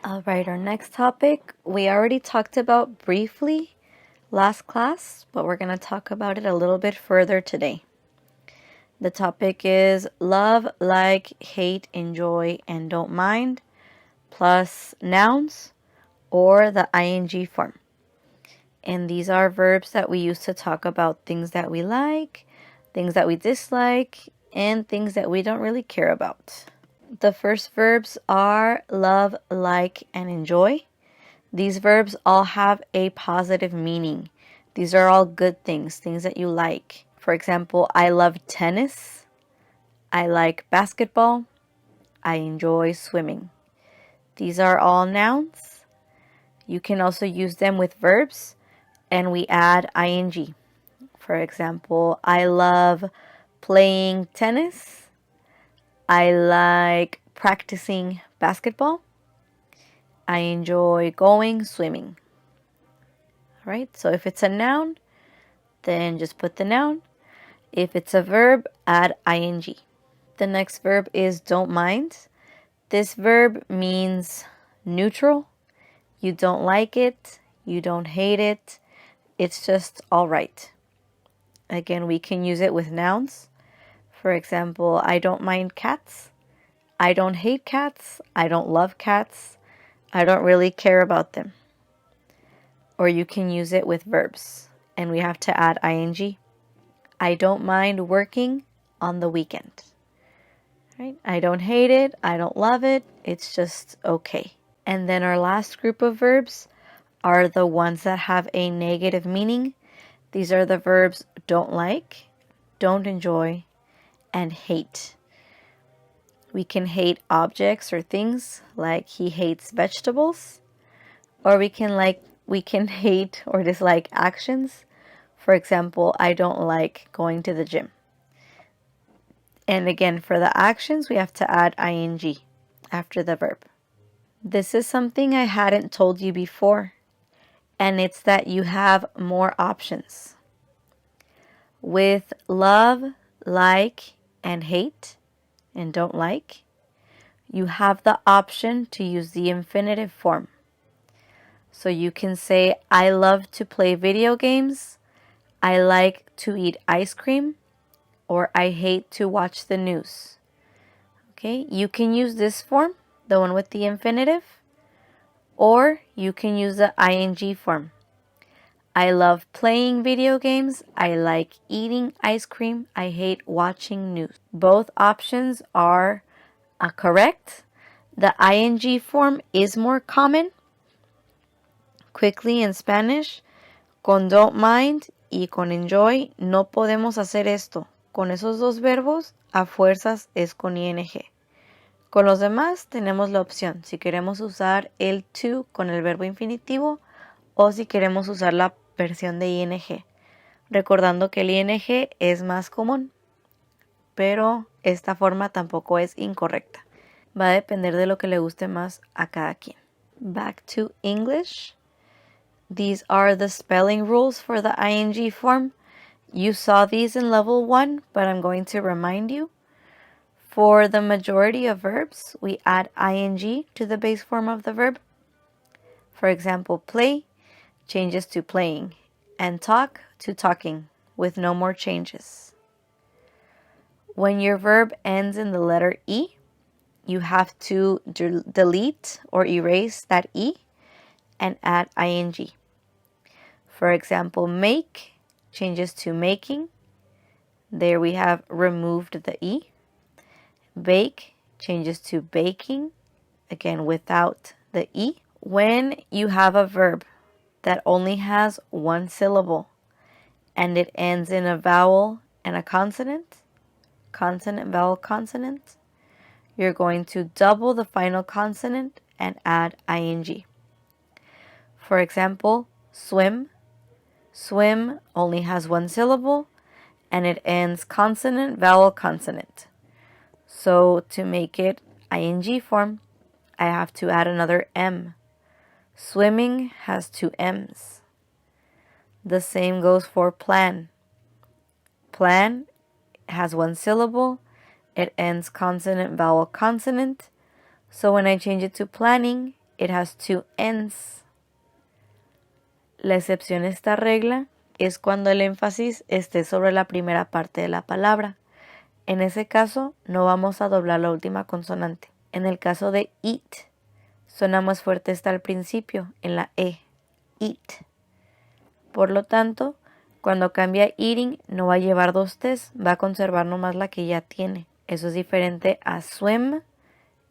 All right, our next topic, we already talked about briefly last class, but we're going to talk about it a little bit further today. The topic is love, like, hate, enjoy, and don't mind, plus nouns or the ing form. And these are verbs that we use to talk about things that we like, things that we dislike, and things that we don't really care about. The first verbs are love, like, and enjoy. These verbs all have a positive meaning. These are all good things, things that you like. For example, I love tennis. I like basketball. I enjoy swimming. These are all nouns. You can also use them with verbs, and we add ing. For example, I love playing tennis. I like practicing basketball. I enjoy going swimming. All right, so if it's a noun, then just put the noun. If it's a verb, add ing. The next verb is don't mind. This verb means neutral. You don't like it, you don't hate it, it's just all right. Again, we can use it with nouns. For example, I don't mind cats. I don't hate cats. I don't love cats. I don't really care about them. Or you can use it with verbs, and we have to add ing. I don't mind working on the weekend. Right? I don't hate it. I don't love it. It's just okay. And then our last group of verbs are the ones that have a negative meaning. These are the verbs don't like, don't enjoy, and hate. We can hate objects or things, like he hates vegetables, or we can hate or dislike actions. For example, I don't like going to the gym. And again, for the actions, we have to add ing after the verb. This is something I hadn't told you before, and it's that you have more options. With love, like, and hate, and don't like, you have the option to use the infinitive form. So you can say, I love to play video games, I like to eat ice cream, or I hate to watch the news. Okay, you can use this form, the one with the infinitive, or you can use the ing form. I love playing video games, I like eating ice cream, I hate watching news. Both options are correct. The ing form is more common. Quickly in Spanish, con don't mind y con enjoy no podemos hacer esto. Con esos dos verbos, a fuerzas es con ing. Con los demás tenemos la opción si queremos usar el to con el verbo infinitivo o si queremos usar la versión de ing. Recordando que el ing es más común, pero esta forma tampoco es incorrecta. Va a depender de lo que le guste más a cada quien. Back to English. These are the spelling rules for the ing form. You saw these in level 1, but I'm going to remind you. For the majority of verbs, we add ing to the base form of the verb. For example, play changes to playing, and talk to talking, with no more changes. When your verb ends in the letter E, you have to delete or erase that E and add ing. For example, make changes to making. There we have removed the E. Bake changes to baking, again without the E. When you have a verb that only has one syllable and it ends in a vowel and a consonant, consonant, vowel, consonant, you're going to double the final consonant and add ing. For example, swim. Swim only has one syllable and it ends consonant, vowel, consonant. So to make it ing form, I have to add another M. Swimming has two M's. The same goes for plan. Plan has one syllable. It ends consonant, vowel, consonant. So when I change it to planning, it has two N's. La excepción a esta regla es cuando el énfasis esté sobre la primera parte de la palabra. En ese caso, no vamos a doblar la última consonante. En el caso de eat, suena más fuerte hasta el principio, en la E, eat. Por lo tanto, cuando cambia eating, no va a llevar dos T's, va a conservar nomás la que ya tiene. Eso es diferente a swim,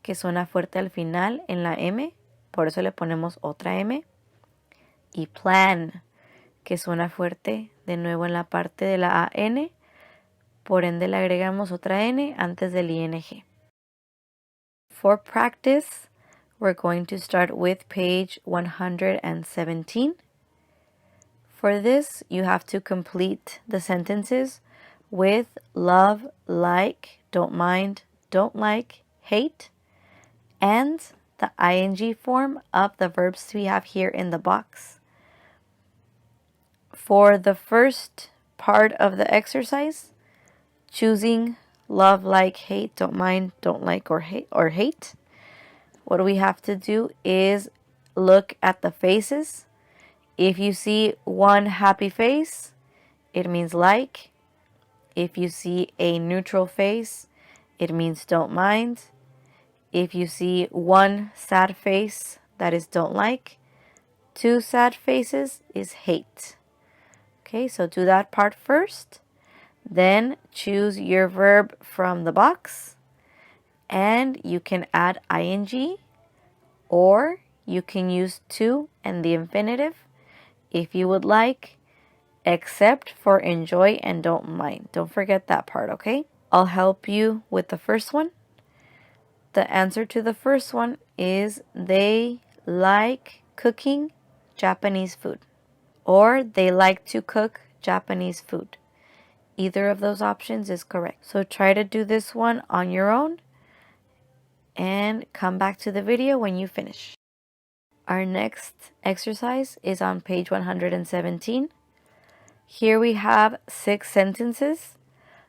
que suena fuerte al final, en la M, por eso le ponemos otra M. Y plan, que suena fuerte de nuevo en la parte de la AN, por ende le agregamos otra N antes del ING. For practice, we're going to start with page 117. For this, you have to complete the sentences with love, like, don't mind, don't like, hate, and the ing form of the verbs we have here in the box. For the first part of the exercise, choosing love, like, hate, don't mind, don't like, or hate, what we have to do is look at the faces. If you see one happy face, it means like. If you see a neutral face, it means don't mind. If you see one sad face, that is don't like. Two sad faces is hate. Okay, so do that part first. Then choose your verb from the box. And you can add ing, or you can use to and the infinitive if you would like, except for enjoy and don't mind. Don't forget that part, okay? I'll help you with the first one. The answer to the first one is they like cooking Japanese food, or they like to cook Japanese food. Either of those options is correct. So try to do this one on your own and come back to the video when you finish. Our next exercise is on page 117. Here we have 6 sentences.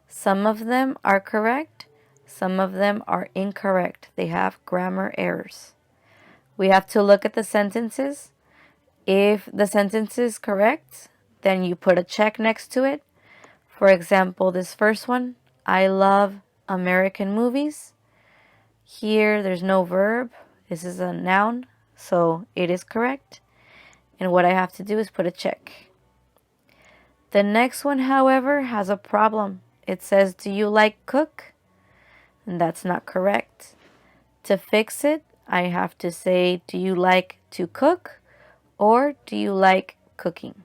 Some of them are correct. Some of them are incorrect. They have grammar errors. We have to look at the sentences. If the sentence is correct, then you put a check next to it. For example, this first one, I love American movies. Here, there's no verb. This is a noun, so it is correct. And what I have to do is put a check. The next one, however, has a problem. It says, do you like cook? And that's not correct. To fix it, I have to say, do you like to cook? Or do you like cooking?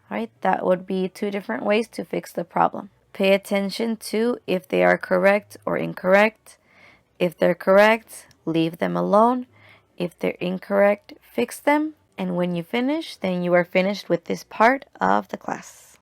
Right? That would be 2 different ways to fix the problem. Pay attention to if they are correct or incorrect. If they're correct, leave them alone. If they're incorrect, fix them. And when you finish, then you are finished with this part of the class.